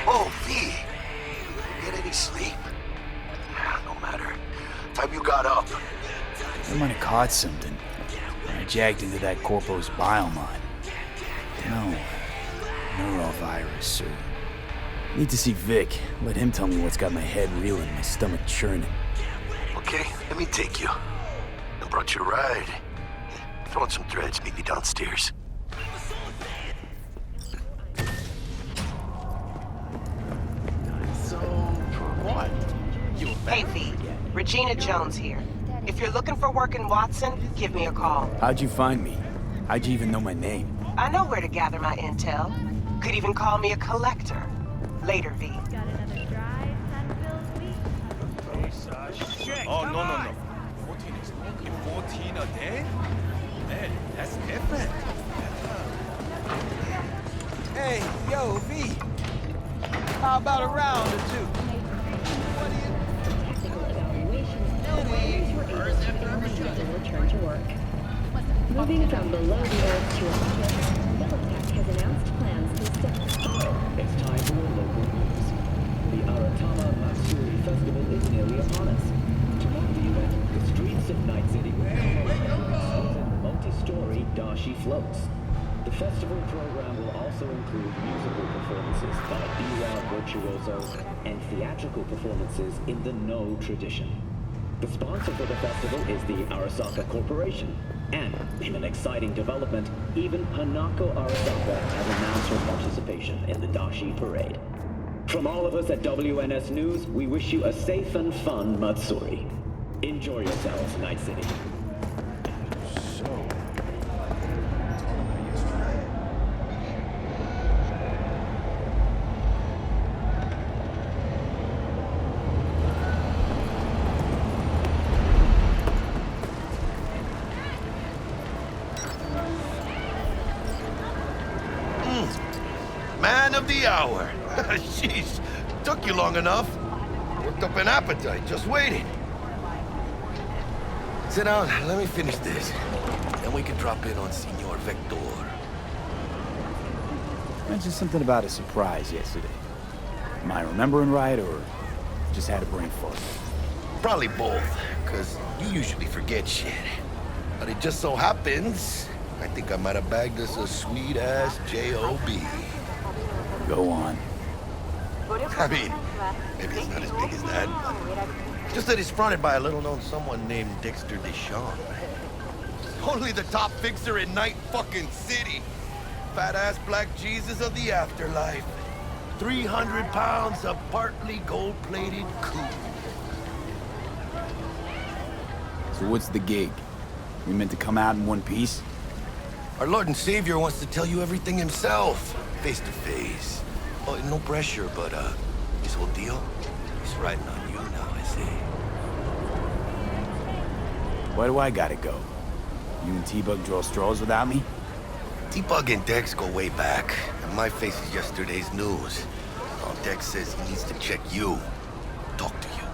Oh, V. Get any sleep? No matter. Time you got up. I might have caught something when I jacked into that Corpo's biomod. No, neurovirus, or... Need to see Vic. Let him tell me what's got my head reeling, my stomach churning. Okay, let me take you. I brought you a ride. Throw on some threads, meet me downstairs. So, what? You a Hey, V. Regina Jones here. If you're looking for work in Watson, give me a call. How'd you find me? How'd you even know my name? I know where to gather my intel. Could even call me a collector. Later, V. Oh, no. 14 a day? Man, that's different. Hey, yo, V. How about a round or two? What do you... Technical evaluations, the miners were able to demonstrate and return to work. Moving from below the earth to above it, Cyberpunk has announced plans to set the fire. It's time for your local news. The Aratama Matsuri Festival is nearly upon us. To mark the event, the streets of Night City will come alive with multi-story Dashi floats. The festival program will also include musical performances by B-Rock virtuosos and theatrical performances in the No tradition. The sponsor for the festival is the Arasaka Corporation. And, in an exciting development, even Hanako Arasaka has announced her participation in the Dashi Parade. From all of us at WNS News, we wish you a safe and fun Matsuri. Enjoy yourselves, Night City. Man of the hour. Jeez, took you long enough. Worked up an appetite, just waiting. Sit down, let me finish this. Then we can drop in on Senor Vector. Mentioned something about a surprise yesterday. Am I remembering right, or just had a brain fart? Probably both, because you usually forget shit. But it just so happens, I think I might have bagged us a sweet-ass J.O.B. Go on. I mean, maybe it's not as big as that, but just that it's fronted by a little-known someone named Dexter Deshawn. Only the top fixer in Night fucking City. Fat-ass black Jesus of the afterlife. 300 pounds of partly gold-plated cool. So what's the gig? We meant to come out in one piece? Our Lord and Savior wants to tell you everything himself, face to face. Oh, no pressure, but this whole deal is riding on you now, I see. Why do I gotta go? You and T-Bug draw straws without me? T-Bug and Dex go way back, and my face is yesterday's news. Oh, Dex says he needs to check you, talk to you.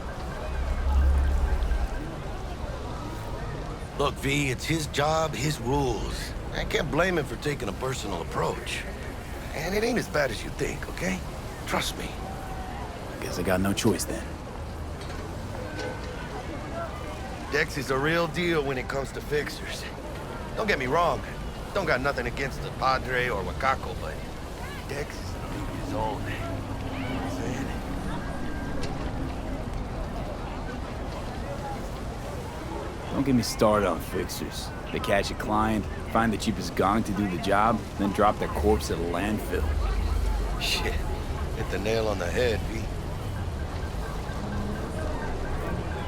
Look, V, it's his job, his rules. I can't blame him for taking a personal approach. And it ain't as bad as you think, okay? Trust me. Guess I got no choice then. Dex is a real deal when it comes to fixers. Don't get me wrong. Don't got nothing against the Padre or Wakako, but Dex is in a league of his own. You know what I'm saying? Don't get me started on fixers. They catch a client, find the cheapest gong to do the job, then drop their corpse at a landfill. Shit. Hit the nail on the head, V.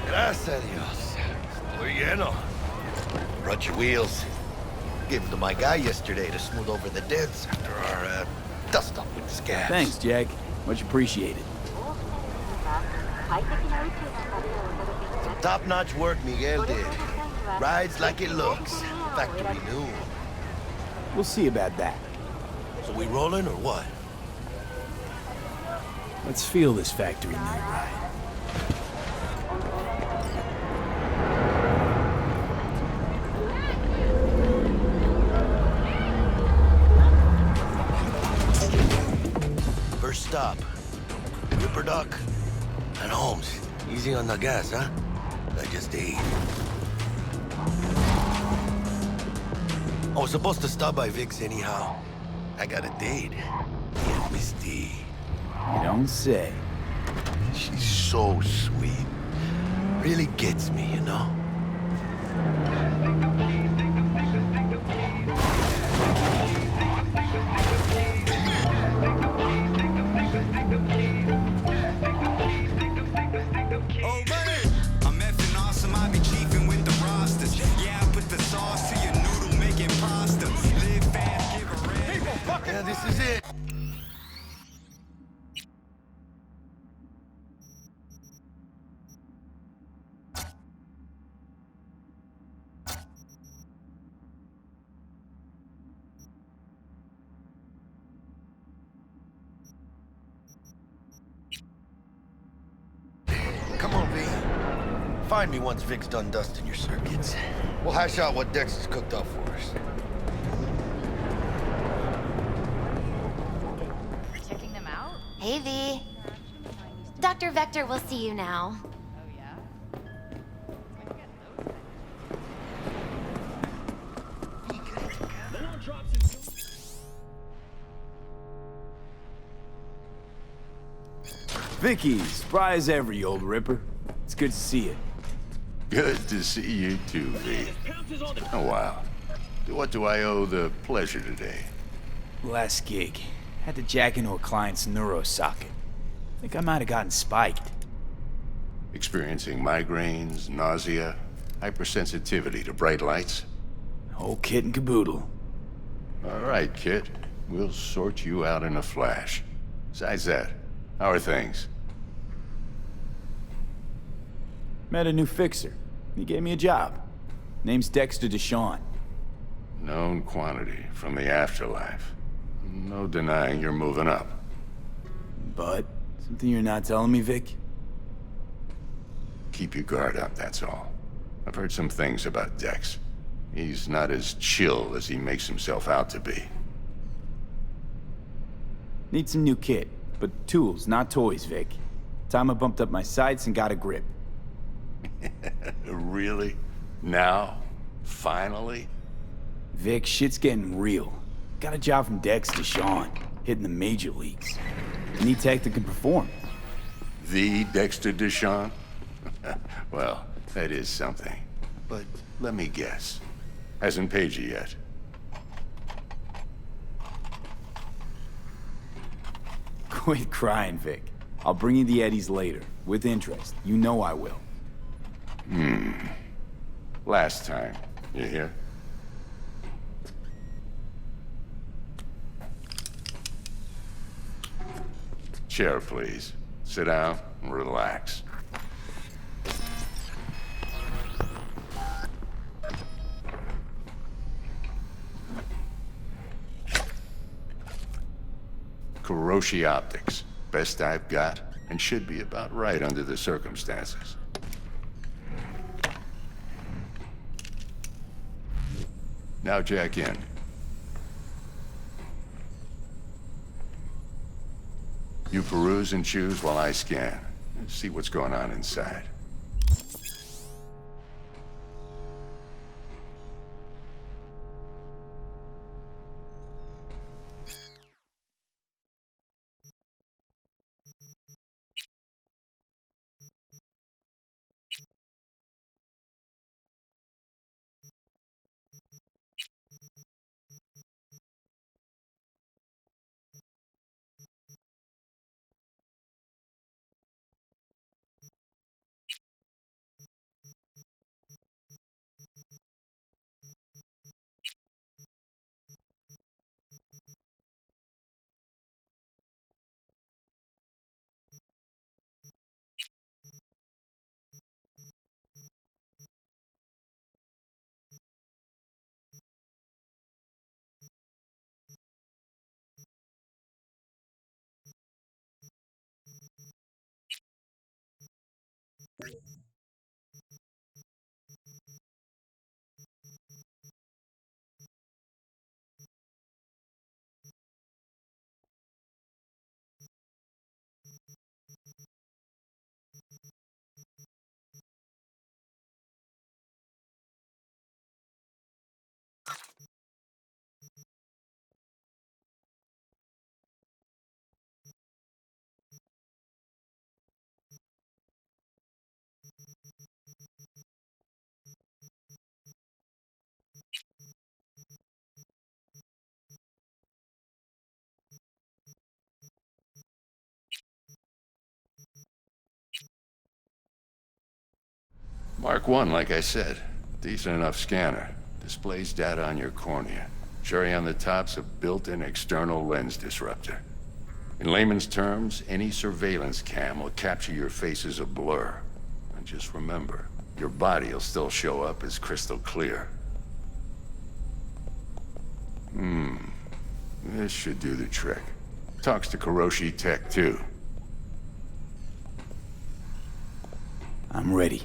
Gracias a Dios. Estoy lleno. Brought your wheels. Gave them to my guy yesterday to smooth over the dents after our dust-up with the scabs. Thanks, Jack. Much appreciated. Some top-notch work Miguel did. Rides like it looks. Factory new. We'll see about that. So we rolling or what? Let's feel this factory new ride. First stop, Ripper Doc? And Holmes, easy on the gas, huh? I just ate. I was supposed to stop by Vic's anyhow. I got a date. Yeah, Misty. You don't say. She's so sweet. Really gets me, you know? I'm effing awesome, I be chiefing with the rosters. Yeah, I put the sauce to your noodle, making pasta. Live fast, give a red. Yeah, this is it. Come on, V. Find me once Vic's done dusting your circuits. We'll hash out what Dex has cooked up for us. Checking them out? Hey, V. Dr. Vector will see you now. Oh, yeah? Vicky, spry as ever, you old ripper. It's good to see you. Good to see you too, V. Oh, wow. What do I owe the pleasure today? Last gig. Had to jack into a client's neuro socket. Think I might have gotten spiked. Experiencing migraines, nausea, hypersensitivity to bright lights? Whole kit and caboodle. All right, kid. We'll sort you out in a flash. Besides that, how are things? Met a new fixer. He gave me a job. Name's Dexter Deshawn. Known quantity from the afterlife. No denying you're moving up. But, something you're not telling me, Vic? Keep your guard up, that's all. I've heard some things about Dex. He's not as chill as he makes himself out to be. Need some new kit, but tools, not toys, Vic. Time I bumped up my sights and got a grip. Really? Now? Finally? Vic, shit's getting real. Got a job from Dex Deshawn, hitting the major leagues. Need tech that can perform. The Dexter Deshawn? Well, that is something. But let me guess. Hasn't paid you yet. Quit crying, Vic. I'll bring you the eddies later, with interest. You know I will. Last time. You hear? Chair, please. Sit down and relax. Kuroshi Optics. Best I've got, and should be about right under the circumstances. Now jack in. You peruse and choose while I scan. See what's going on inside. Mark 1, like I said. Decent enough scanner. Displays data on your cornea. Cherry on the top's a built-in external lens disruptor. In layman's terms, any surveillance cam will capture your face as a blur. And just remember, your body will still show up as crystal clear. This should do the trick. Talks to Kuroshi Tech, too. I'm ready.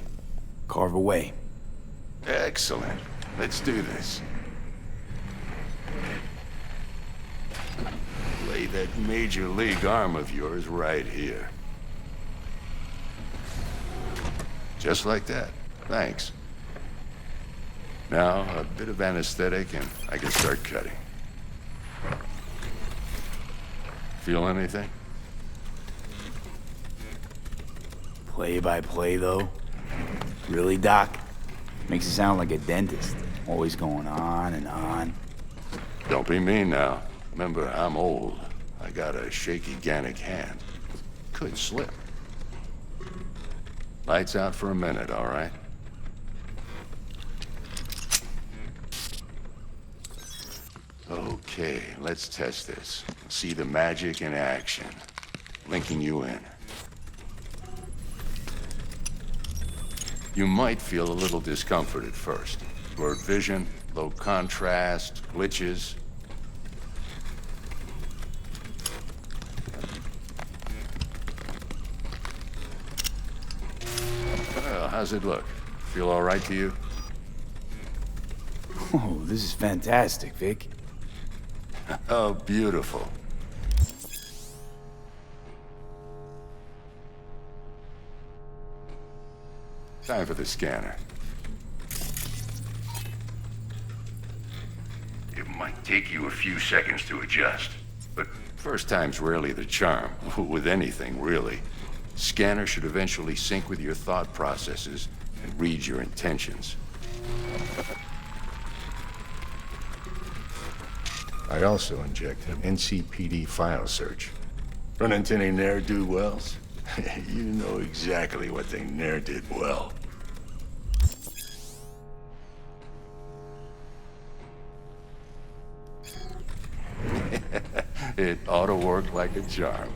Carve away. Excellent. Let's do this. Lay that major league arm of yours right here. Just like that. Thanks. Now, a bit of anesthetic and I can start cutting. Feel anything? Play by play, though? Really, Doc? Makes it sound like a dentist. Always going on and on. Don't be mean now. Remember, I'm old. I got a shaky Gannic hand. Could slip. Lights out for a minute, all right? Okay, let's test this. See the magic in action. Linking you in. You might feel a little discomfort at first. Blurred vision, low contrast, glitches. Well, how's it look? Feel all right to you? Oh, this is fantastic, Vic. Oh, beautiful. Time for the scanner. It might take you a few seconds to adjust, but first time's rarely the charm, with anything, really. Scanner should eventually sync with your thought processes and read your intentions. I also inject an NCPD file search. Run into any ne'er-do-wells? You know exactly what they ne'er did well. It ought to work like a charm.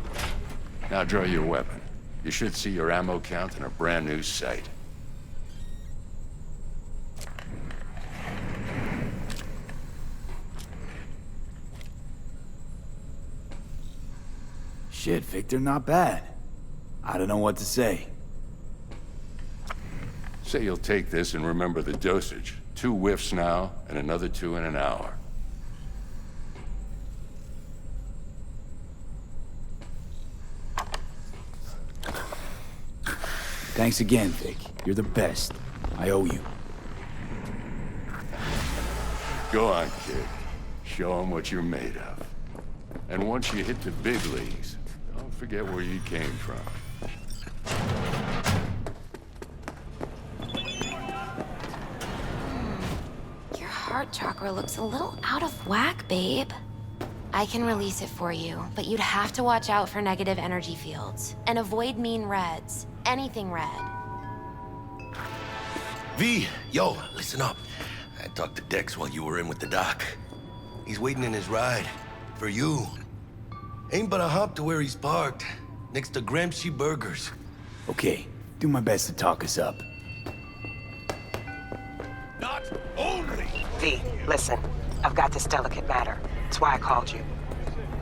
Now draw your weapon. You should see your ammo count in a brand new sight. Shit, Victor, not bad. I don't know what to say. Say you'll take this and remember the dosage. 2 whiffs now, and another 2 in an hour. Thanks again, Vic. You're the best. I owe you. Go on, kid. Show them what you're made of. And once you hit the big leagues, don't forget where you came from. Your heart chakra looks a little out of whack, babe. I can release it for you, but you'd have to watch out for negative energy fields. And avoid mean reds. Anything red. V, yo, listen up. I talked to Dex while you were in with the doc. He's waiting in his ride. For you. Ain't but a hop to where he's parked. Next to Gramsci Burgers. Okay, do my best to talk us up. Not only! V, listen. I've got this delicate matter. That's why I called you.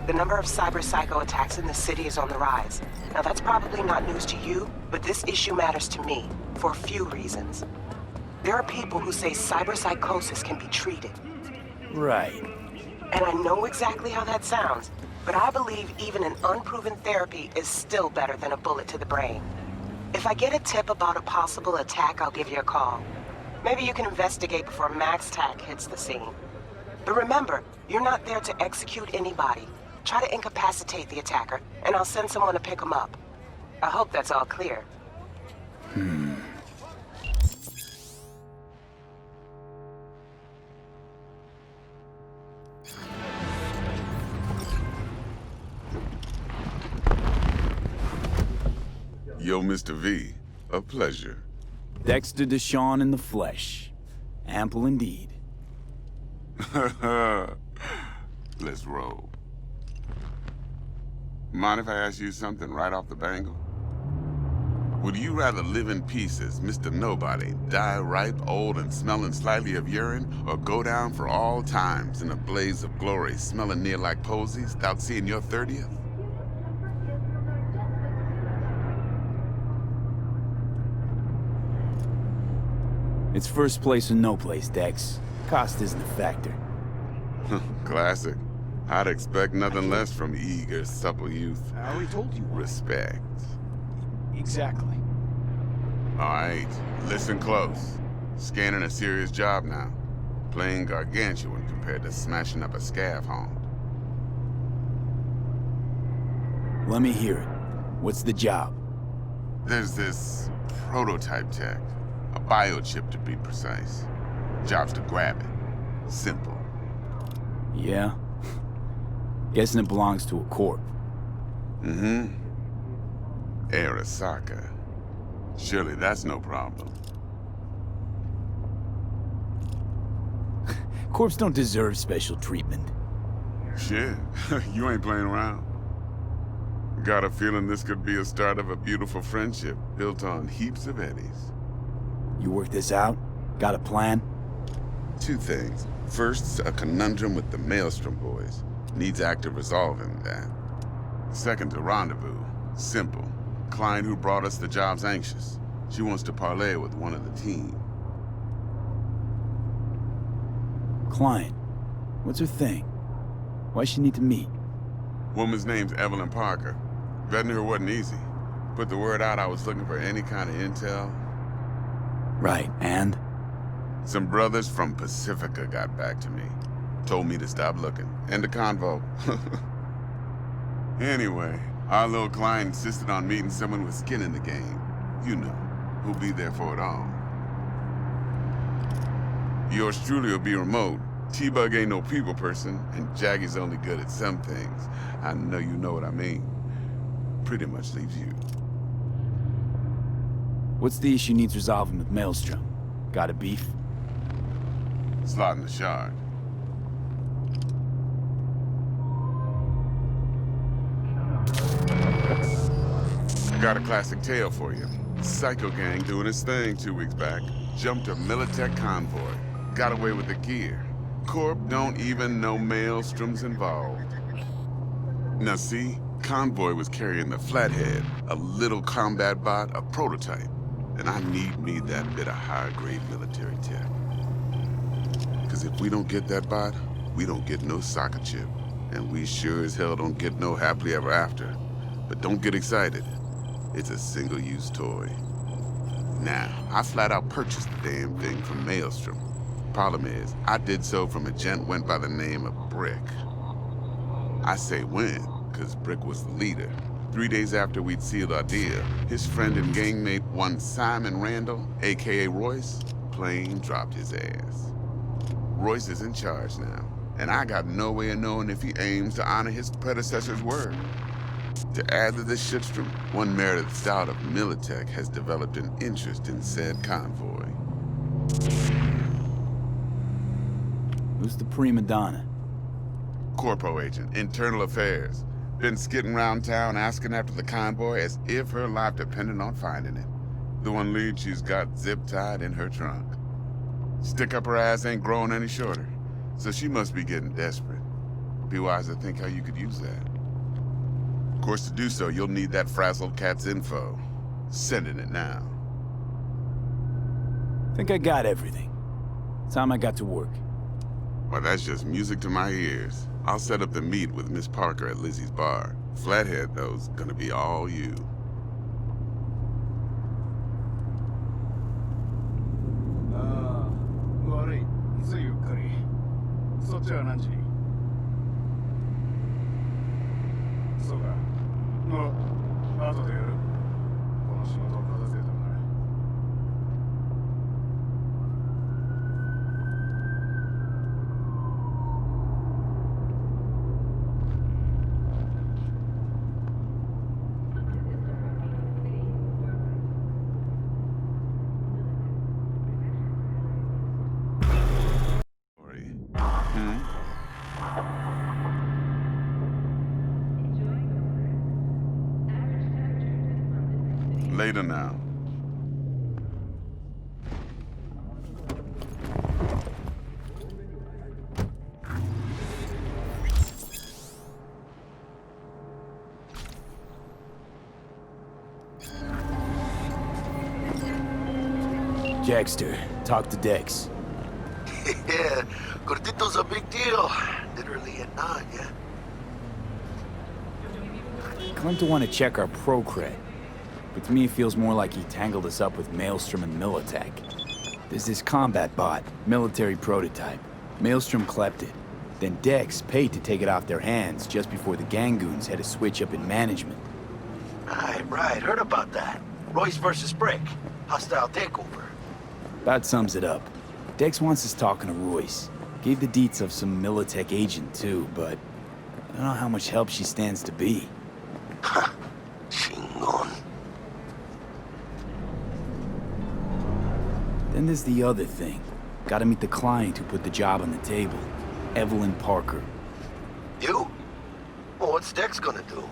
The number of cyber psycho attacks in the city is on the rise. Now that's probably not news to you, but this issue matters to me for a few reasons. There are people who say cyber psychosis can be treated. Right. And I know exactly how that sounds, but I believe even an unproven therapy is still better than a bullet to the brain. If I get a tip about a possible attack, I'll give you a call. Maybe you can investigate before Max Tack hits the scene. But remember, you're not there to execute anybody. Try to incapacitate the attacker, and I'll send someone to pick him up. I hope that's all clear. Yo, Mr. V, a pleasure. Dexter Deshawn in the flesh. Ample indeed. Let's roll. Mind if I ask you something right off the bangle? Would you rather live in pieces, Mr. Nobody, die ripe, old, and smelling slightly of urine, or go down for all times in a blaze of glory, smelling near like posies, without seeing your 30th? It's first place or no place, Dex. Cost isn't a factor. Classic. I'd expect nothing less from eager, supple youth. I already told you. Respect. Exactly. All right, listen close. Scanning a serious job now. Playing gargantuan compared to smashing up a scav home. Let me hear it. What's the job? There's this prototype tech. A biochip to be precise. Job's to grab it. Simple. Yeah? Guessing it belongs to a corp. Mm-hmm. Arasaka. Surely that's no problem. Corps don't deserve special treatment. Shit, you ain't playing around. Got a feeling this could be a start of a beautiful friendship built on heaps of eddies. You work this out? Got a plan? Two things. First, a conundrum with the Maelstrom boys. Needs active resolving that. Second, a rendezvous. Simple. Client who brought us the job's anxious. She wants to parlay with one of the team. Client. What's her thing? Why she need to meet? Woman's name's Evelyn Parker. Vetting her wasn't easy. Put the word out I was looking for any kind of intel. Right, and? Some brothers from Pacifica got back to me. Told me to stop looking. End of convo. Anyway, our little client insisted on meeting someone with skin in the game. You know, who'll be there for it all. Yours truly will be remote. T-Bug ain't no people person, and Jaggy's only good at some things. I know you know what I mean. Pretty much leaves you. What's the issue needs resolving with Maelstrom? Got a beef? Slotting the shard. Got a classic tale for you. Psycho gang doing his thing 2 weeks back. Jumped a Militech convoy. Got away with the gear. Corp don't even know Maelstrom's involved. Now see, convoy was carrying the Flathead, a little combat bot, a prototype. And I need me that bit of high-grade military tech. Because if we don't get that bot, we don't get no soccer chip. And we sure as hell don't get no happily ever after. But don't get excited. It's a single-use toy. Now, I flat out purchased the damn thing from Maelstrom. Problem is, I did so from a gent went by the name of Brick. I say when, because Brick was the leader. 3 days after we'd sealed our deal, his friend and gangmate, one Simon Randall, aka Royce, plain dropped his ass. Royce is in charge now, and I got no way of knowing if he aims to honor his predecessor's word. To add to this shitstorm, one Meredith Stout of Militech has developed an interest in said convoy. Who's the prima donna? Corpo agent, internal affairs. Been skidding around town asking after the convoy as if her life depended on finding it. The one lead she's got zip-tied in her trunk. Stick up her ass ain't growing any shorter, so she must be getting desperate. Be wise to think how you could use that. Of course, to do so, you'll need that frazzled cat's info. Sending it now. Think I got everything. Time I got to work. Well, that's just music to my ears. I'll set up the meet with Miss Parker at Lizzie's bar. Flathead, though's gonna be all you. Later now. Jackster, talk to Dex. Yeah, Gordito's a big deal. Literally a nod, yeah. Claimed to want to check our pro cred, but to me it feels more like he tangled us up with Maelstrom and Militech. There's this combat bot, military prototype. Maelstrom clept it. Then Dex paid to take it off their hands just before the Gangoons had a switch up in management. Right. Heard about that. Royce versus Brick. Hostile takeover. About sums it up. Dex wants us talking to Royce. Gave the deets of some Militech agent too, but I don't know how much help she stands to be. Chingon. Then there's the other thing. Gotta meet the client who put the job on the table. Evelyn Parker. You? Well, what's Dex gonna do?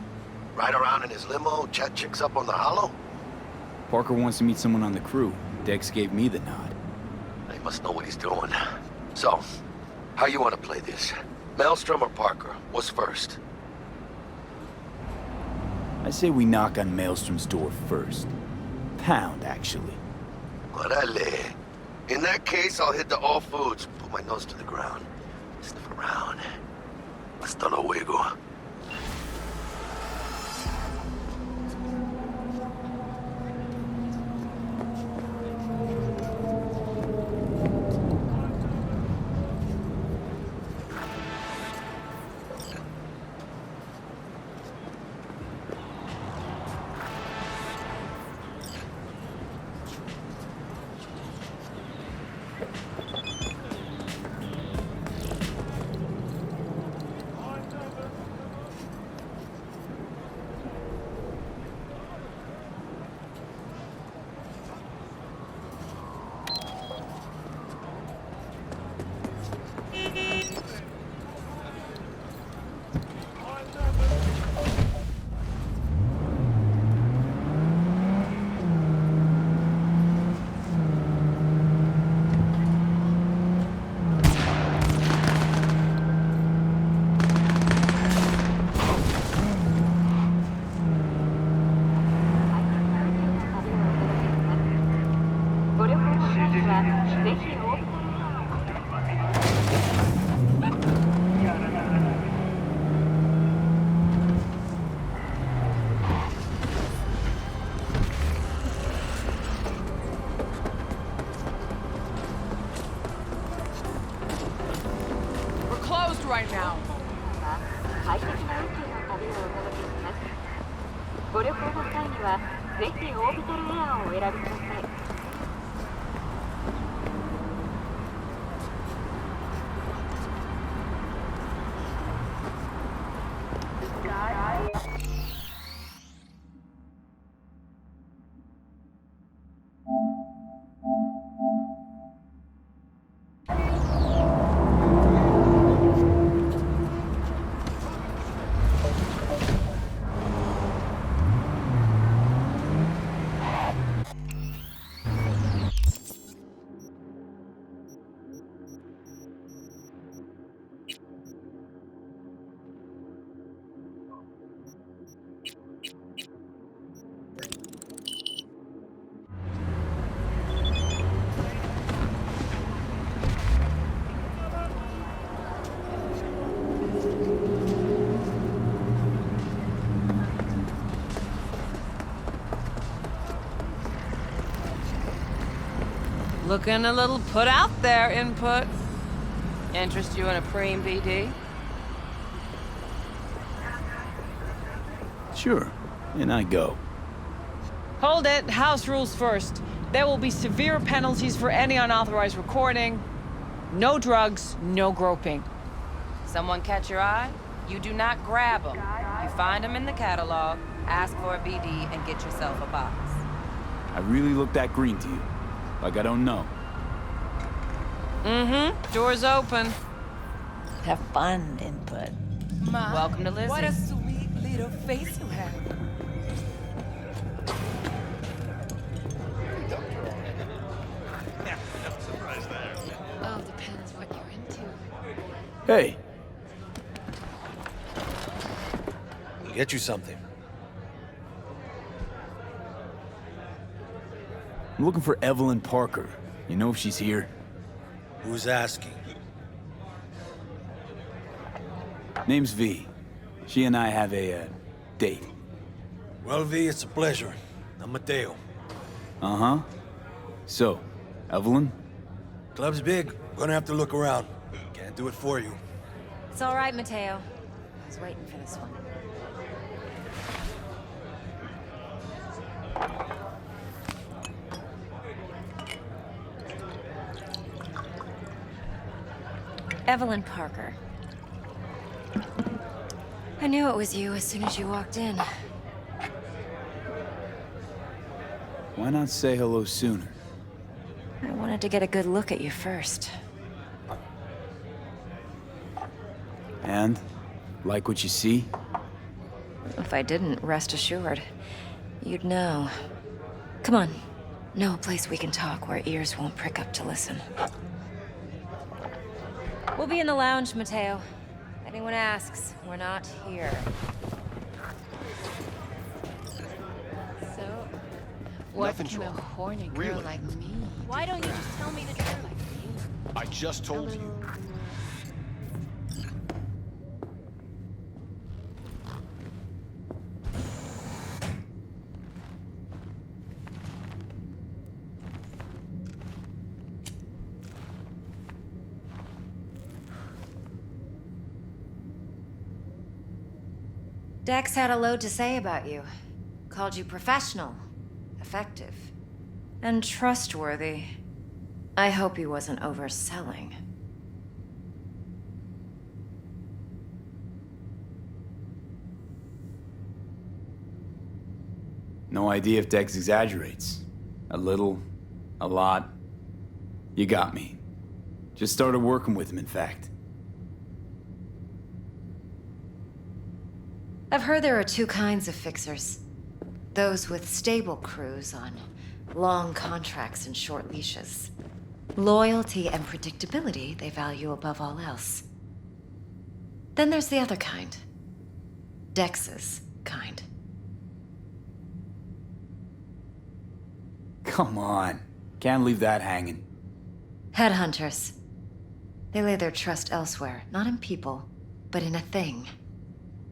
Ride around in his limo, chat chicks up on the hollow? Parker wants to meet someone on the crew. Dex gave me the nod. He must know what he's doing. So, how you want to play this? Maelstrom or Parker? What's first? I say we knock on Maelstrom's door first. Pound, actually. Orale. In that case, I'll hit the All Foods, put my nose to the ground, sniff around. Hasta luego. Right now. 快適な宇宙の旅をお届けします。ご旅行の際には、ぜひオービタルエアーをお選びください。Looking a little put out there, Input. Interest you in a preem BD? Sure, and I go. Hold it. House rules first. There will be severe penalties for any unauthorized recording. No drugs, no groping. Someone catch your eye? You do not grab them. You find them in the catalog, ask for a BD, and get yourself a box. I really look that green to you. Like I don't know. Mm-hmm. Door's open. Have fun, Input. Ma, Welcome to Lizzie. What a sweet little face you have. Hey, Get you something. I'm looking for Evelyn Parker. You know if she's here? Who's asking? Name's V. She and I have a, date. Well, V, it's a pleasure. I'm Mateo. Uh-huh. So, Evelyn? Club's big. Gonna have to look around. Can't do it for you. It's all right, Mateo. I was waiting for this one. Evelyn Parker. I knew it was you as soon as you walked in. Why not say hello sooner? I wanted to get a good look at you first. And? Like what you see? If I didn't, rest assured, you'd know. Come on. Know a place we can talk where ears won't prick up to listen. We'll be in the lounge, Mateo. If anyone asks, we're not here. So, what Nothing can a wrong. horny girl Really? like me? Why don't you just tell me the truth? I just told you. Dex had a load to say about you. Called you professional, effective, and trustworthy. I hope he wasn't overselling. No idea if Dex exaggerates. A little, a lot. You got me. Just started working with him, in fact. I've heard there are two kinds of fixers. Those with stable crews on long contracts and short leashes. Loyalty and predictability they value above all else. Then there's the other kind. Dex's kind. Come on. Can't leave that hanging. Headhunters. They lay their trust elsewhere, not in people, but in a thing.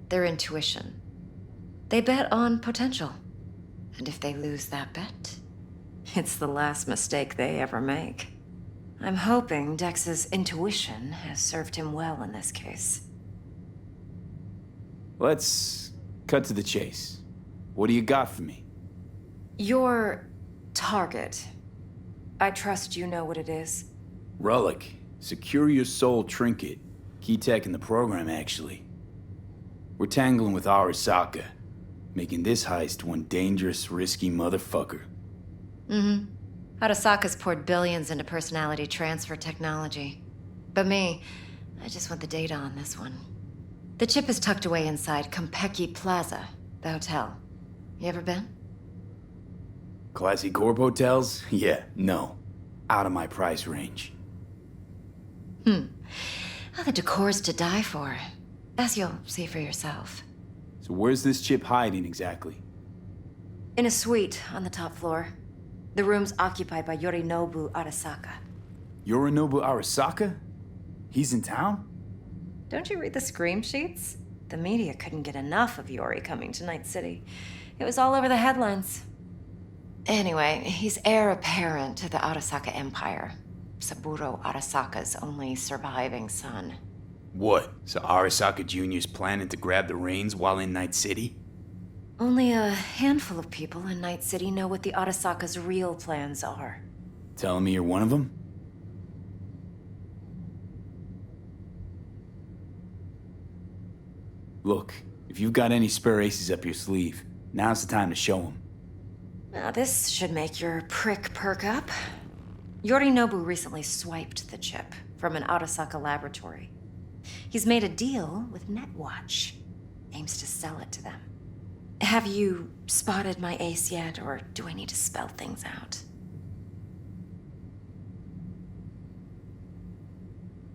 Their intuition. They bet on potential. And if they lose that bet, it's the last mistake they ever make. I'm hoping Dex's intuition has served him well in this case. Let's cut to the chase. What do you got for me? Your target. I trust you know what it is. Relic. Secure your soul trinket. Key tech in the program, actually. We're tangling with Arasaka, making this heist one dangerous, risky motherfucker. Mm-hmm. Arasaka's poured billions into personality transfer technology. But me, I just want the data on this one. The chip is tucked away inside Compeki Plaza, the hotel. You ever been? Classy Corp hotels? Yeah, no. Out of my price range. Well, the decor's to die for. As you'll see for yourself. So where's this chip hiding exactly? In a suite on the top floor. The room's occupied by Yorinobu Arasaka. Yorinobu Arasaka? He's in town? Don't you read the scream sheets? The media couldn't get enough of Yori coming to Night City. It was all over the headlines. Anyway, he's heir apparent to the Arasaka Empire. Saburo Arasaka's only surviving son. What? So Arasaka Jr.'s planning to grab the reins while in Night City? Only a handful of people in Night City know what the Arasaka's real plans are. Telling me you're one of them? Look, if you've got any spare aces up your sleeve, now's the time to show them. Now this should make your prick perk up. Yorinobu recently swiped the chip from an Arasaka laboratory. He's made a deal with Netwatch. Aims to sell it to them. Have you spotted my ace yet, or do I need to spell things out?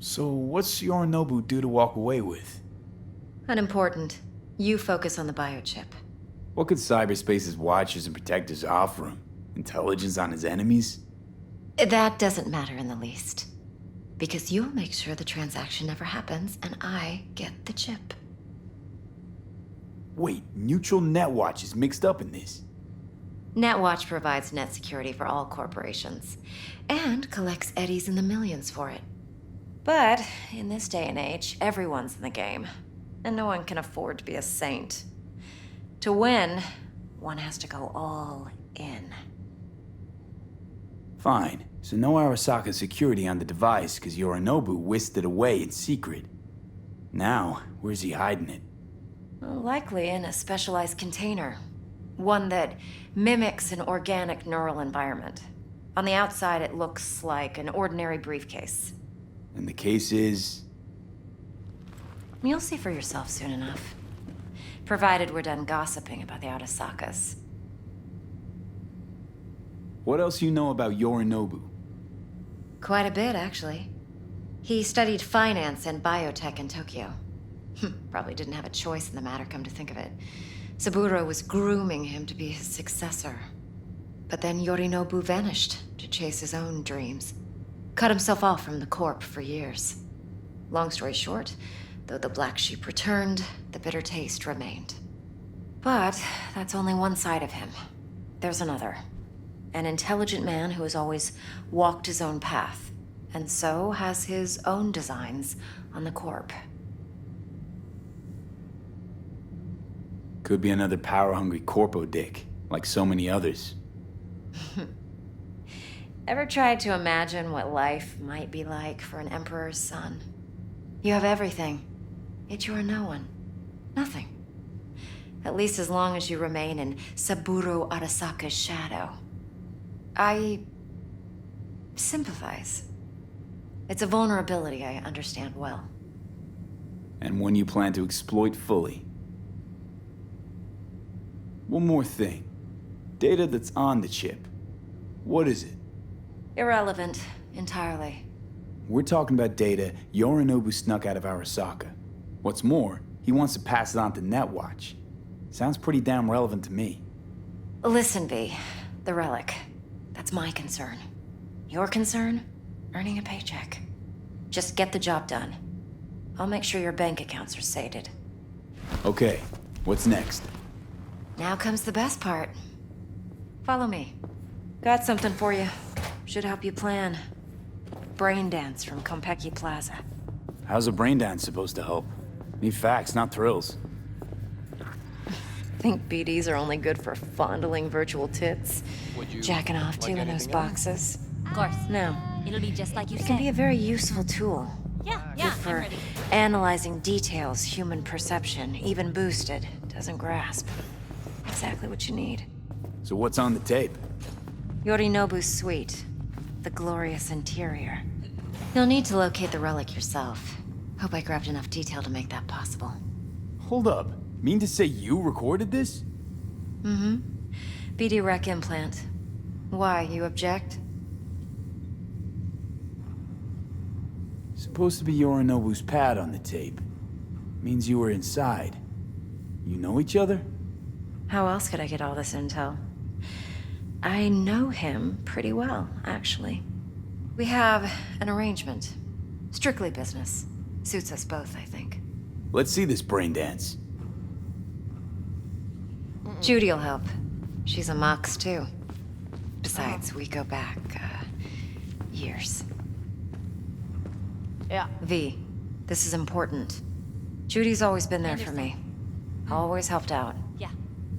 So what's Yorinobu due to walk away with? Unimportant. You focus on the biochip. What could cyberspace's watchers and protectors offer him? Intelligence on his enemies? That doesn't matter in the least. Because you'll make sure the transaction never happens, and I get the chip. Wait, Neutral Netwatch is mixed up in this. Netwatch provides net security for all corporations, and collects eddies in the millions for it. But in this day and age, everyone's in the game, and no one can afford to be a saint. To win, one has to go all in. Fine, so no Arasaka security on the device because Yorinobu whisked it away in secret. Now, where's he hiding it? Likely in a specialized container. One that mimics an organic neural environment. On the outside, it looks like an ordinary briefcase. And the case is... You'll see for yourself soon enough. Provided we're done gossiping about the Arasakas. What else you know about Yorinobu? Quite a bit, actually. He studied finance and biotech in Tokyo. Probably didn't have a choice in the matter, come to think of it. Saburo was grooming him to be his successor. But then Yorinobu vanished to chase his own dreams. Cut himself off from the Corp for years. Long story short, though the black sheep returned, the bitter taste remained. But that's only one side of him. There's another. An intelligent man who has always walked his own path, and so has his own designs on the Corp. Could be another power-hungry corpo dick, like so many others. Ever tried to imagine what life might be like for an emperor's son? You have everything, yet you are no one. Nothing. At least as long as you remain in Saburo Arasaka's shadow. I sympathize. It's a vulnerability I understand well. And one you plan to exploit fully. One more thing. Data that's on the chip. What is it? Irrelevant, entirely. We're talking about data Yorinobu snuck out of Arasaka. What's more, he wants to pass it on to Netwatch. Sounds pretty damn relevant to me. Listen, V. The relic. That's my concern. Your concern? Earning a paycheck. Just get the job done. I'll make sure your bank accounts are sated. Okay, what's next? Now comes the best part. Follow me. Got something for you. Should help you plan. Brain dance from Konpeki Plaza. How's a brain dance supposed to help? Need facts, not thrills. Think BDs are only good for fondling virtual tits? Jacking off to in those boxes? Of course. No. It'll be just like you It said. can be a very useful tool. Yeah, Good for analyzing details human perception, even boosted, doesn't grasp. Exactly what you need. So what's on the tape? Yorinobu's suite. The glorious interior. You'll need to locate the relic yourself. Hope I grabbed enough detail to make that possible. Hold up. Mean to say you recorded this? Mm-hmm. BD Rec implant. Why, you object? Supposed to be Yorinobu's pad on the tape. Means you were inside. You know each other? How else could I get all this intel? I know him pretty well, actually. We have an arrangement. Strictly business. Suits us both, I think. Let's see this brain dance. Judy'll help. She's a Mox, too. Besides, we go back, years. Yeah. V, this is important. Judy's always been there for me. Always helped out. Yeah.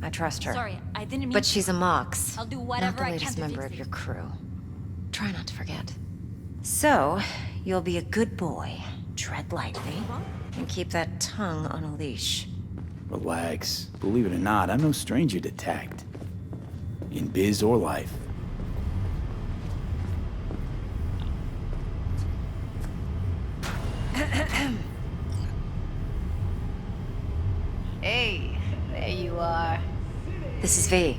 I trust her. Sorry, I didn't mean But to. she's a Mox. I'll do not whatever the I latest can to member fix of it. your crew. Try not to forget. So, you'll be a good boy. Tread lightly. And keep that tongue on a leash. Relax. Believe it or not, I'm no stranger to tact. In biz or life. Hey, there you are. This is V.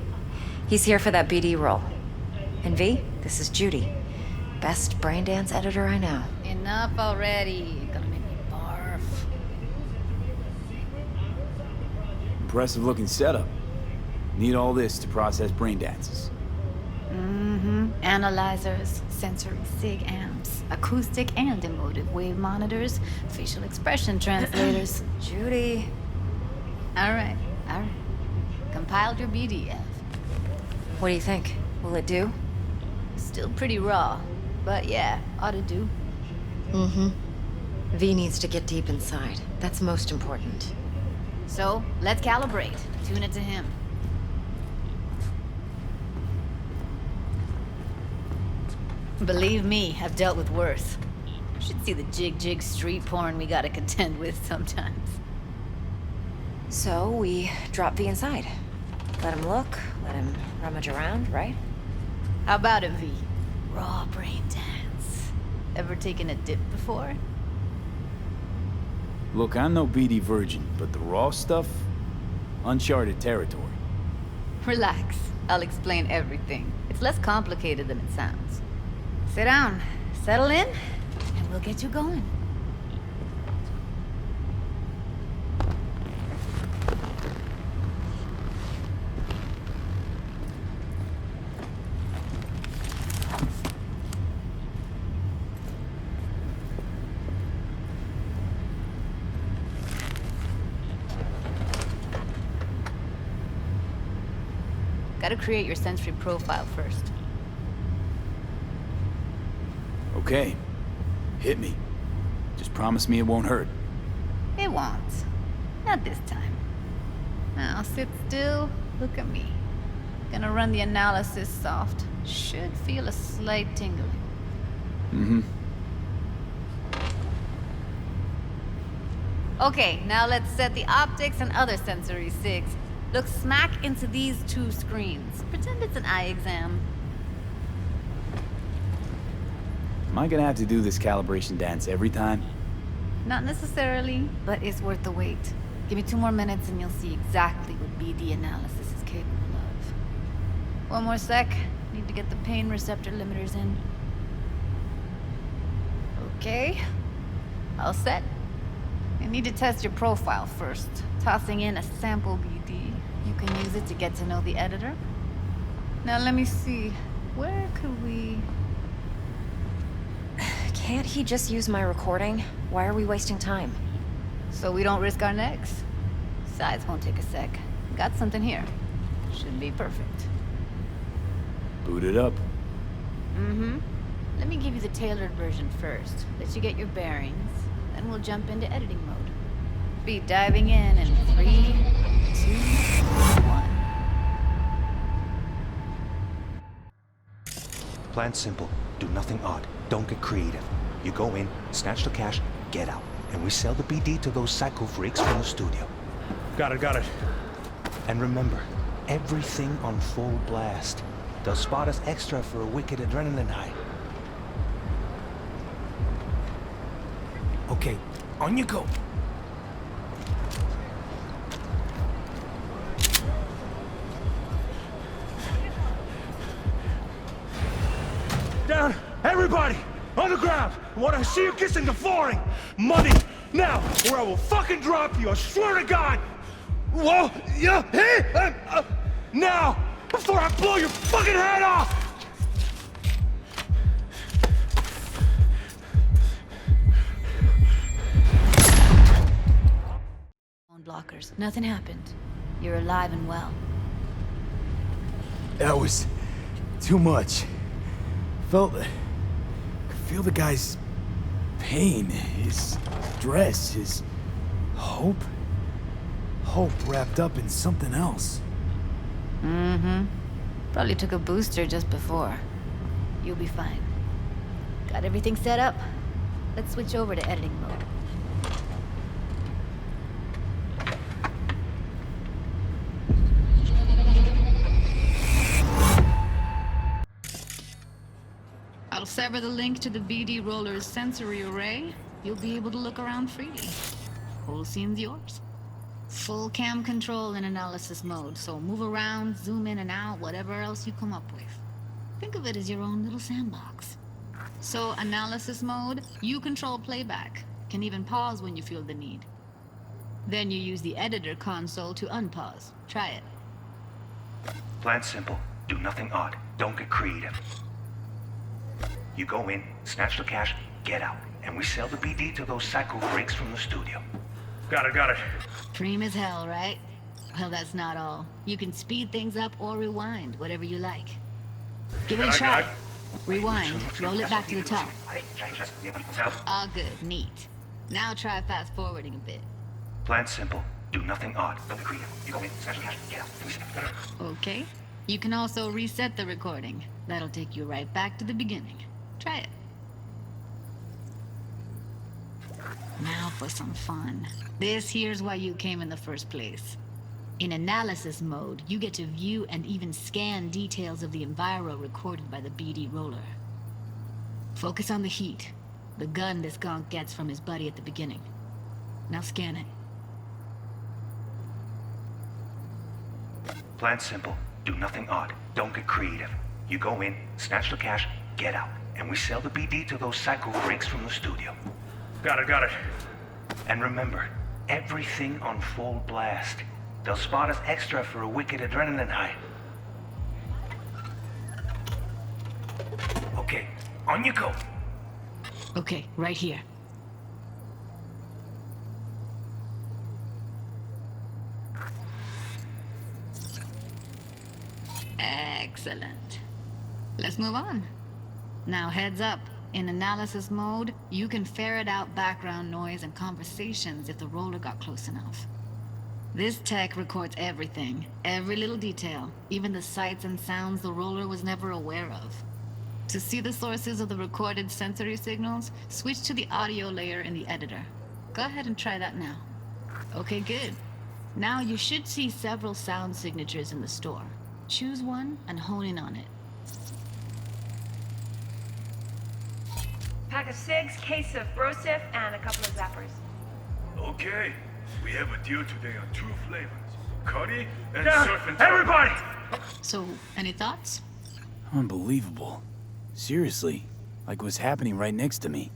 He's here for that BD role. And V, this is Judy. Best brain dance editor I know. Enough already. Gonna make me barf. Impressive looking setup. Need all this to process brain dances. Mm-hmm. Analyzers, sensory sig amps, acoustic and emotive wave monitors, facial expression translators. Judy. All right. Compiled your BDF. What do you think? Will it do? Still pretty raw, but yeah, ought to do. Mm-hmm. V needs to get deep inside. That's most important. So, let's calibrate. Tune it to him. Believe me, I've dealt with worse. You should see the jig street porn we gotta contend with sometimes. So, we drop V inside. Let him look, let him rummage around, right? How about it, V? Raw brain dance. Ever taken a dip before? Look, I'm no BD virgin, but the raw stuff? Uncharted territory. Relax. I'll explain everything. It's less complicated than it sounds. Sit down, settle in, and we'll get you going. Gotta create your sensory profile first. Okay. Hit me. Just promise me it won't hurt. It won't. Not this time. Now sit still, look at me. Gonna run the analysis soft. Should feel a slight tingling. Mm-hmm. Okay, now let's set the optics and other sensory sigs. Look smack into these two screens. Pretend it's an eye exam. Am I gonna have to do this calibration dance every time? Not necessarily, but it's worth the wait. Give me 2 more minutes and you'll see exactly what BD analysis is capable of. 1 more sec. Need to get the pain receptor limiters in. Okay. All set. I need to test your profile first. Tossing in a sample BD. You can use it to get to know the editor. Now let me see. Where could we... Can't he just use my recording? Why are we wasting time? So we don't risk our necks. Besides, won't take a sec. Got something here. Should be perfect. Boot it up. Mm-hmm. Let me give you the tailored version first. Let you get your bearings. Then we'll jump into editing mode. Be diving in 3, 2, 1. Plan simple. Do nothing odd. Don't get creative. You go in, snatch the cash, get out. And we sell the BD to those psycho freaks from the studio. Got it. And remember, everything on full blast. They'll spot us extra for a wicked adrenaline high. Okay, on you go. Down! Everybody! On the ground! I want to see you kissing the flooring! Money! Now! Or I will fucking drop you! I swear to God! Whoa! Yeah! Hey! Now! Before I blow your fucking head off! Blockers. Nothing happened. You're alive and well. That was too much. Could feel the guy's pain, his stress, his hope. Hope wrapped up in something else. Mm-hmm. Probably took a booster just before. You'll be fine. Got everything set up? Let's switch over to editing mode. I'll sever the link to the BD Roller's sensory array. You'll be able to look around freely. Whole scene's yours. Full cam control in analysis mode, so move around, zoom in and out, whatever else you come up with. Think of it as your own little sandbox. So, analysis mode, you control playback. Can even pause when you feel the need. Then you use the editor console to unpause. Try it. Plan simple. Do nothing odd. Don't get creative. You go in, snatch the cash, get out, and we sell the BD to those psycho freaks from the studio. Got it. Cream as hell, right? Well, that's not all. You can speed things up or rewind, whatever you like. Give it a try. Rewind. Roll it back to the top. All good. Neat. Now try fast forwarding a bit. Plan simple. Do nothing odd. Don't be creative. You go in, snatch the cash, get out. Okay. You can also reset the recording. That'll take you right back to the beginning. Try it. Now for some fun. This here's why you came in the first place. In analysis mode, you get to view and even scan details of the enviro recorded by the BD roller. Focus on the heat, the gun this gonk gets from his buddy at the beginning. Now scan it. Plan simple. Do nothing odd. Don't get creative. You go in, snatch the cash, get out, and we sell the BD to those psycho freaks from the studio. Got it. And remember, everything on full blast. They'll spot us extra for a wicked adrenaline high. Okay, on you go. Okay, right here. Excellent. Let's move on. Now heads up. In analysis mode, you can ferret out background noise and conversations if the roller got close enough. This tech records everything, every little detail, even the sights and sounds the roller was never aware of. To see the sources of the recorded sensory signals, switch to the audio layer in the editor. Go ahead and try that now. Okay, good. Now you should see several sound signatures in the store. Choose one and hone in on it. Pack of cigs, case of Brosif, and a couple of zappers. Okay. We have a deal today on 2 flavors. Cuddy and surf and everybody! So, any thoughts? Unbelievable. Seriously, like what's happening right next to me.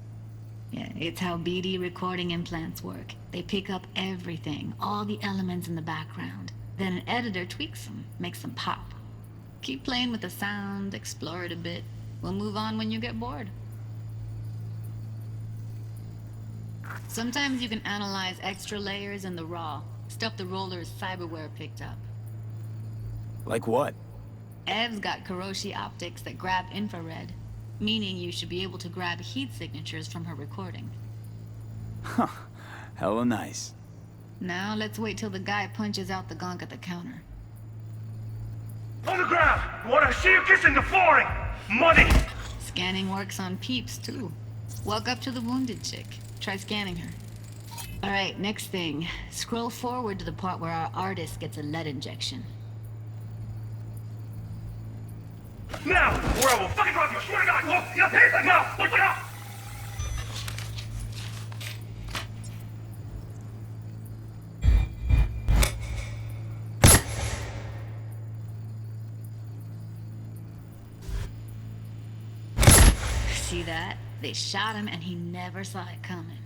Yeah, it's how BD recording implants work. They pick up everything, all the elements in the background. Then an editor tweaks them, makes them pop. Keep playing with the sound, explore it a bit. We'll move on when you get bored. Sometimes you can analyze extra layers in the raw, stuff the roller's cyberware picked up. Like what? Ev's got Kiroshi optics that grab infrared, meaning you should be able to grab heat signatures from her recording. Huh. Hella nice. Now let's wait till the guy punches out the gonk at the counter. On the ground! I want to see you kissing the flooring! Money! Scanning works on peeps, too. Walk up to the wounded chick. Try scanning her. Alright, next thing. Scroll forward to the part where our artist gets a lead injection. Now! Or I will fucking drop you! I swear to God! Oh, yeah, now! Look it up! See that? They shot him and he never saw it coming.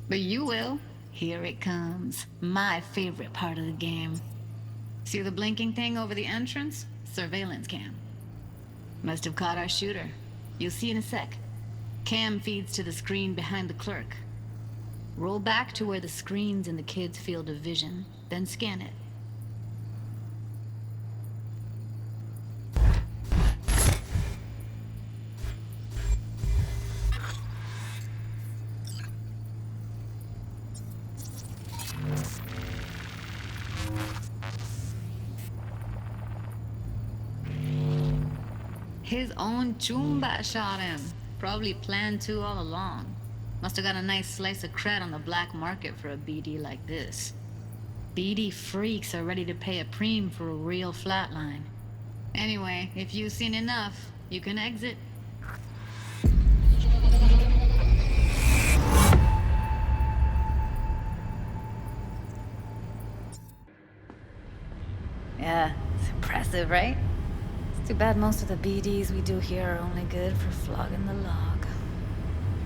But you will. Here it comes. My favorite part of the game. See the blinking thing over the entrance? Surveillance cam. Must have caught our shooter. You'll see in a sec. Cam feeds to the screen behind the clerk. Roll back to where the screen's in the kid's field of vision, then scan it. His own Chumba shot him. Probably planned to all along. Must have got a nice slice of cred on the black market for a BD like this. BD freaks are ready to pay a preem for a real flatline. Anyway, if you've seen enough, you can exit. Yeah, it's impressive, right? Too bad most of the BDs we do here are only good for flogging the log.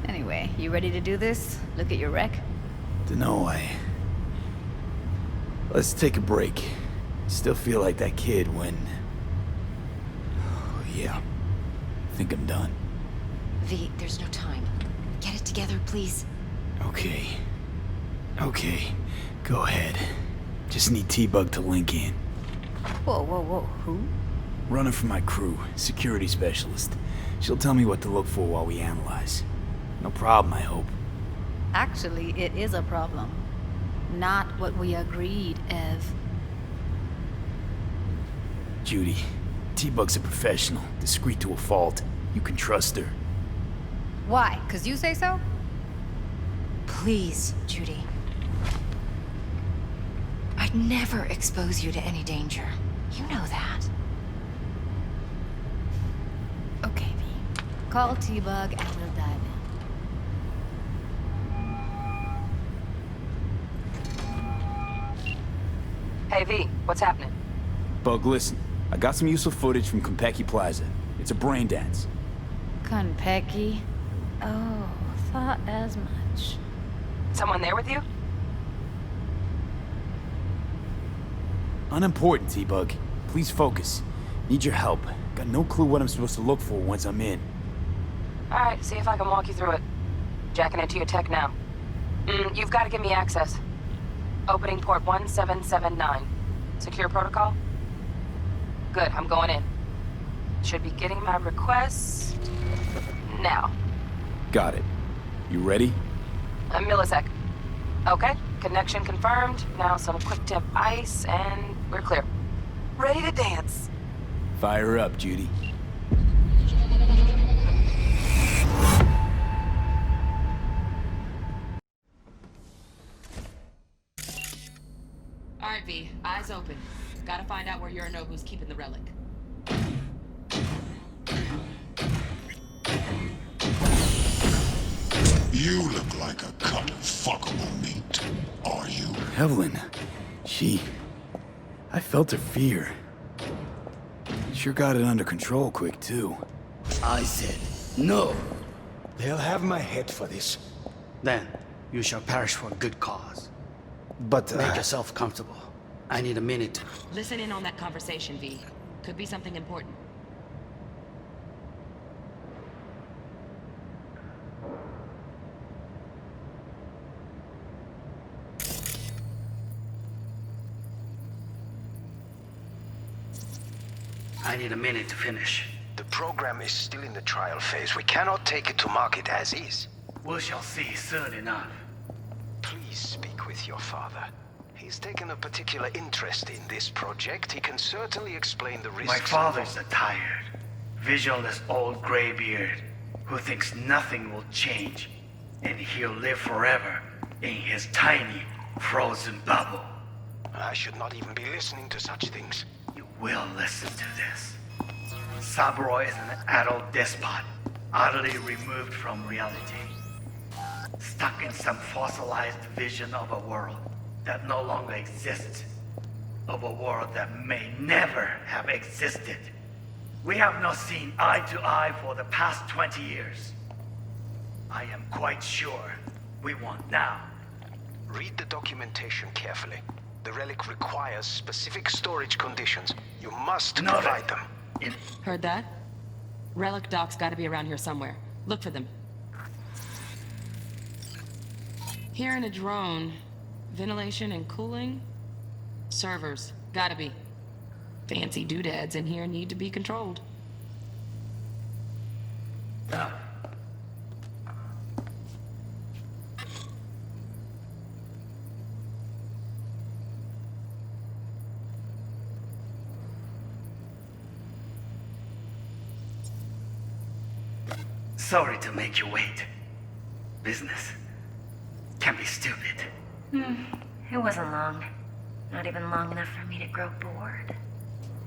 Anyway, you ready to do this? Look at your wreck? Dunno, Let's take a break. Still feel like that kid when... Oh, yeah. Think I'm done. V, there's no time. Get it together, please. Okay. Go ahead. Just need T-Bug to link in. Whoa, who? Running for my crew, security specialist. She'll tell me what to look for while we analyze. No problem, I hope. Actually, it is a problem. Not what we agreed, Ev. Judy, T-Bug's a professional, discreet to a fault. You can trust her. Why? 'Cause you say so? Please, Judy. I'd never expose you to any danger. You know that. Okay, V. Call T-Bug and we'll dive in. Hey, V, what's happening? Bug, listen. I got some useful footage from Konpeki Plaza. It's a brain dance. Konpeki? Oh, thought as much. Someone there with you? Unimportant, T-Bug. Please focus. Need your help. Got no clue what I'm supposed to look for once I'm in. Alright, see if I can walk you through it. Jacking into your tech now. You've got to give me access. Opening port 1779. Secure protocol? Good, I'm going in. Should be getting my request now. Got it. You ready? A millisec. Okay, connection confirmed. Now some quick tip ice and we're clear. Ready to dance. Fire up, Judy. Alright, V. Eyes open. Gotta find out where Yorinobu's keeping the relic. You look like a cut of fuckable meat, are you? Evelyn. I felt her fear. Sure got it under control quick, too. I said, no. They'll have my head for this. Then, you shall perish for a good cause. But make yourself comfortable. I need a minute. Listen in on that conversation, V. Could be something important. I need a minute to finish. The program is still in the trial phase. We cannot take it to market as is. We shall see soon enough. Please speak with your father. He's taken a particular interest in this project. He can certainly explain the risks. My father's a tired, visionless old graybeard who thinks nothing will change, and he'll live forever in his tiny, frozen bubble. I should not even be listening to such things. You will listen to this. Saburo is an adult despot, utterly removed from reality. Stuck in some fossilized vision of a world that no longer exists. Of a world that may never have existed. We have not seen eye to eye for the past 20 years. I am quite sure we won't now. Read the documentation carefully. The relic requires specific storage conditions. You must provide them. Heard that? Relic docs gotta be around here somewhere. Look for them. Hearing a drone. Ventilation and cooling? Servers. Gotta be. Fancy doodads in here need to be controlled. Sorry to make you wait. Business can be stupid. It wasn't long. Not even long enough for me to grow bored.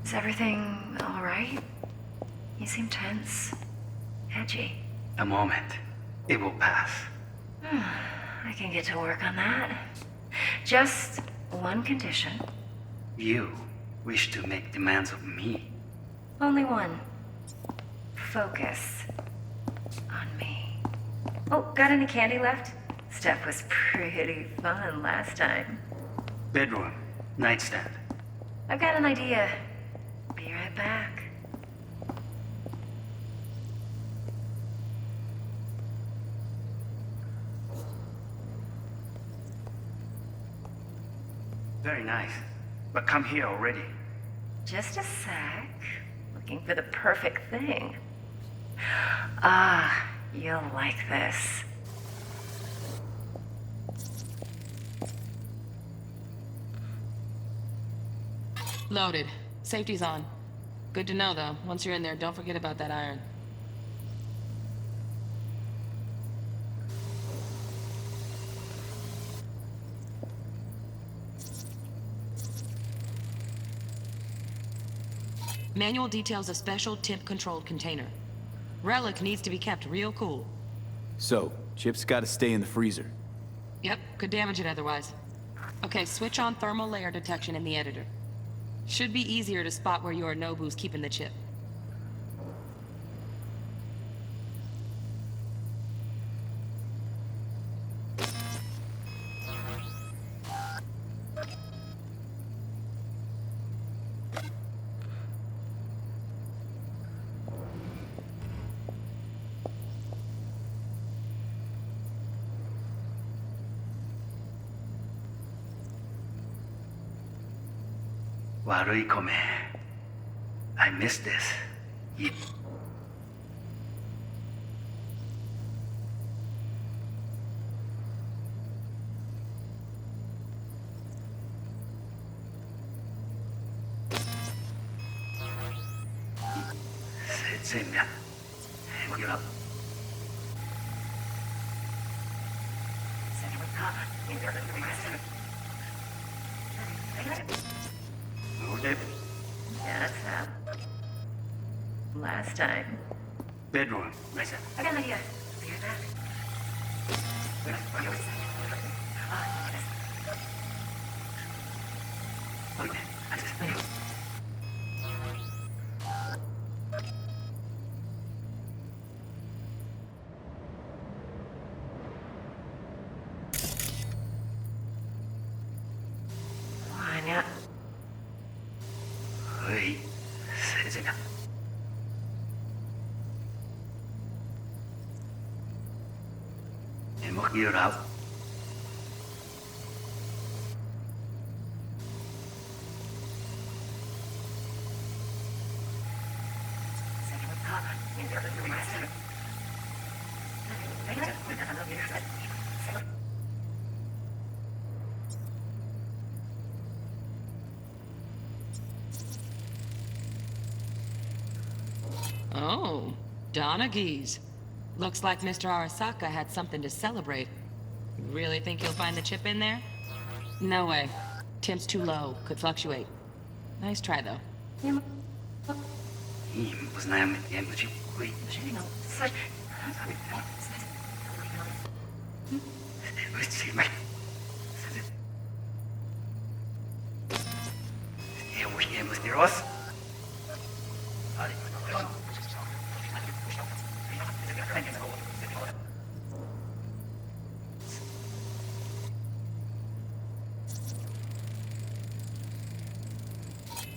Is everything all right? You seem tense. Edgy. A moment. It will pass. I can get to work on that. Just one condition. You wish to make demands of me. Only one. Focus on me. Oh, got any candy left? Stuff was pretty fun last time. Bedroom. Nightstand. I've got an idea. Be right back. Very nice. But come here already. Just a sec. Looking for the perfect thing. Ah, you'll like this. Loaded. Safety's on. Good to know, though. Once you're in there, don't forget about that iron. Manual details a special temp-controlled container. Relic needs to be kept real cool. So, Chip's gotta stay in the freezer. Yep, could damage it otherwise. Okay, switch on thermal layer detection in the editor. Should be easier to spot where Yorinobu's keeping the chip. Warui kome. I missed this. Sensei, give up. That's how. Last time. Bedroom. Listen. I got an idea. Be right back. Wanya. Oi. Sensei. Emok gear out. Oh, Donaghys. Looks like Mr. Arasaka had something to celebrate. Really think you'll find the chip in there? No way. Temp's too low. Could fluctuate. Nice try, though.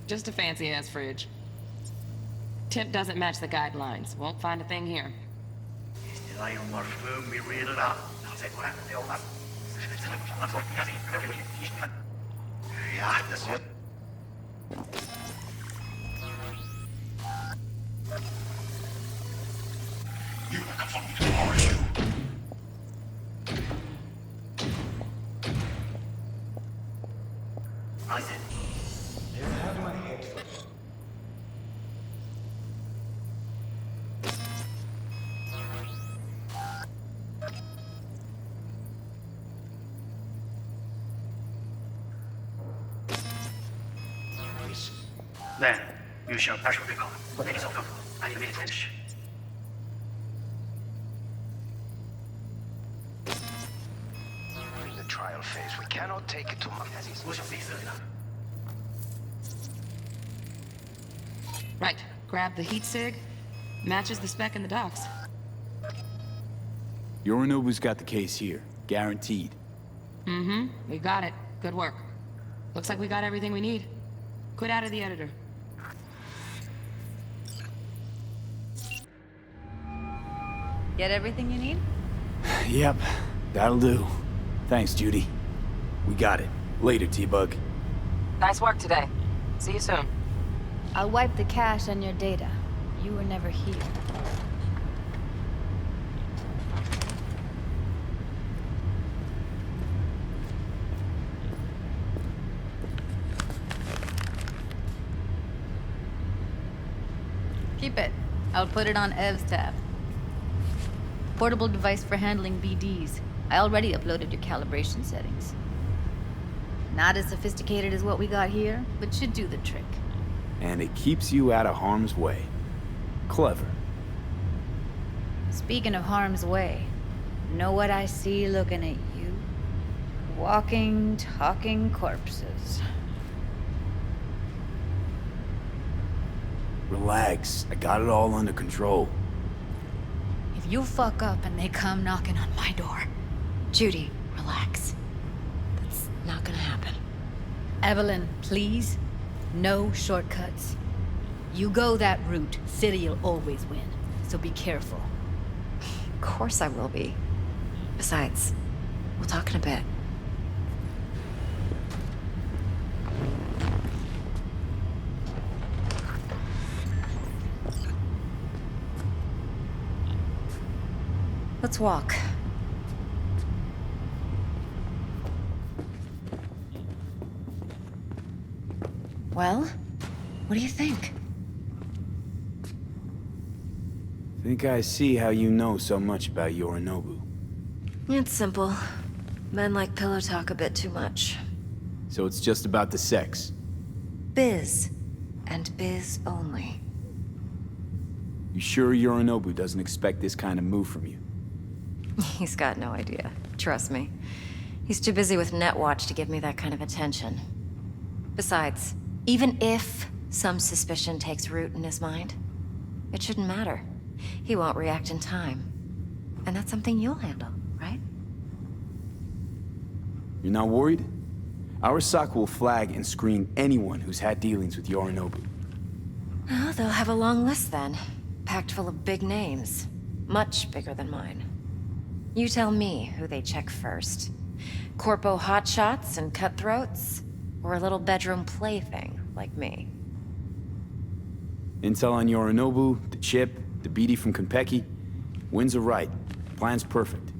Just a fancy-ass fridge. Temp doesn't match the guidelines. Won't find a thing here. Yeah, that's it. You looking for me tomorrow, you? I said, You have my head for then you shall pass your recall. It is over. I will finish. We're in the trial phase. We cannot take it to Which of these is enough? Right. Grab the heat sig. Matches the spec in the docs. Yorinobu's got the case here. Guaranteed. Mm-hmm. We got it. Good work. Looks like we got everything we need. Quit out of the editor. Get everything you need? Yep, that'll do. Thanks, Judy. We got it. Later, T-Bug. Nice work today. See you soon. I'll wipe the cache on your data. You were never here. Keep it. I'll put it on Ev's tab. Portable device for handling BDs. I already uploaded your calibration settings. Not as sophisticated as what we got here, but should do the trick. And it keeps you out of harm's way. Clever. Speaking of harm's way, know what I see looking at you? Walking, talking corpses. Relax. I got it all under control. If you fuck up and they come knocking on my door... Judy, relax. That's not gonna happen. Evelyn, please. No shortcuts. You go that route, City'll always win. So be careful. Of course I will be. Besides, we'll talk in a bit. Let's walk. Well, what do you think? Think I see how you know so much about Yorinobu. It's simple. Men like pillow talk a bit too much. So it's just about the sex. Biz. And biz only. You sure Yorinobu doesn't expect this kind of move from you? He's got no idea. Trust me. He's too busy with Netwatch to give me that kind of attention. Besides, even if some suspicion takes root in his mind, it shouldn't matter. He won't react in time. And that's something you'll handle, right? You're not worried? Arasaka will flag and screen anyone who's had dealings with Yorinobu. Well, they'll have a long list then. Packed full of big names. Much bigger than mine. You tell me who they check first. Corpo hotshots and cutthroats? Or a little bedroom plaything like me? Intel on Yorinobu, the chip, the BD from Konpeki. Winds are right. Plan's perfect.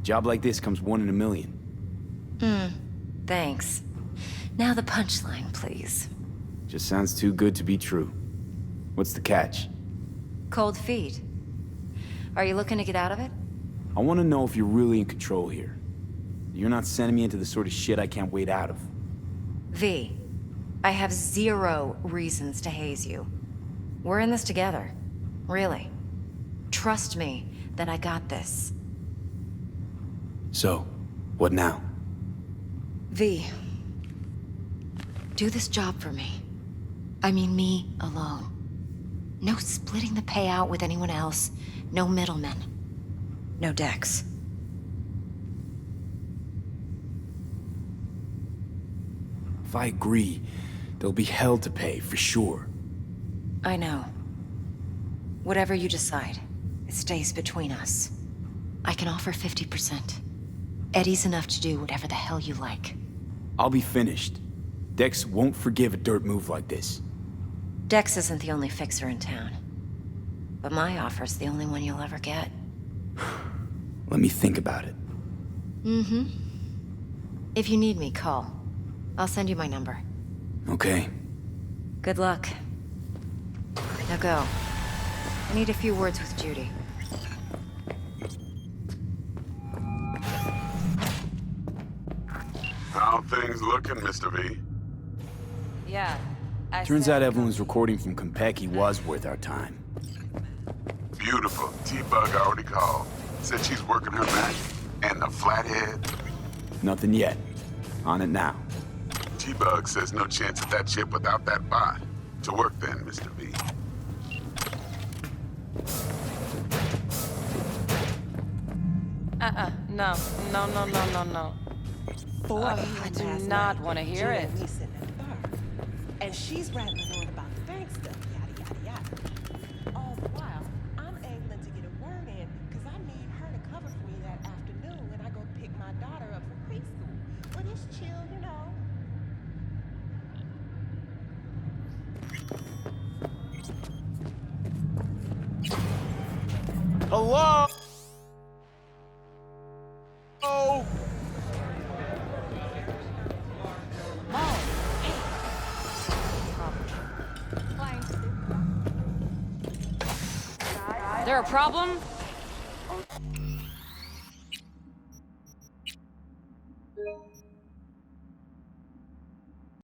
Job like this comes 1 in a million. Thanks. Now the punchline, please. Just sounds too good to be true. What's the catch? Cold feet. Are you looking to get out of it? I want to know if you're really in control here. You're not sending me into the sort of shit I can't wait out of. V, I have 0 reasons to haze you. We're in this together. Really. Trust me that I got this. So, what now? V, do this job for me. I mean me alone. No splitting the payout with anyone else. No middlemen. No Dex. If I agree, there'll be hell to pay, for sure. I know. Whatever you decide, it stays between us. I can offer 50%. Eddie's enough to do whatever the hell you like. I'll be finished. Dex won't forgive a dirt move like this. Dex isn't the only fixer in town. But my offer's the only one you'll ever get. Let me think about it. Mm-hmm. If you need me, call. I'll send you my number. Okay. Good luck. Now go. I need a few words with Judy. How things looking, Mr. V? Yeah. Turns out Evelyn's recording from Konpeki was worth our time. Beautiful. T-Bug already called. Said she's working her magic. And the flathead? Nothing yet. On it now. T-Bug says no chance of that chip without that bot. To work then, Mr. V. No. I do not want to hear it. And she's rattling on about the bank stuff, yada, yada, yada. All the while, I'm angling to get a word in because I need her to cover for me that afternoon when I go pick my daughter up from preschool. But it's chill, you know. Hello? Oh! There a problem?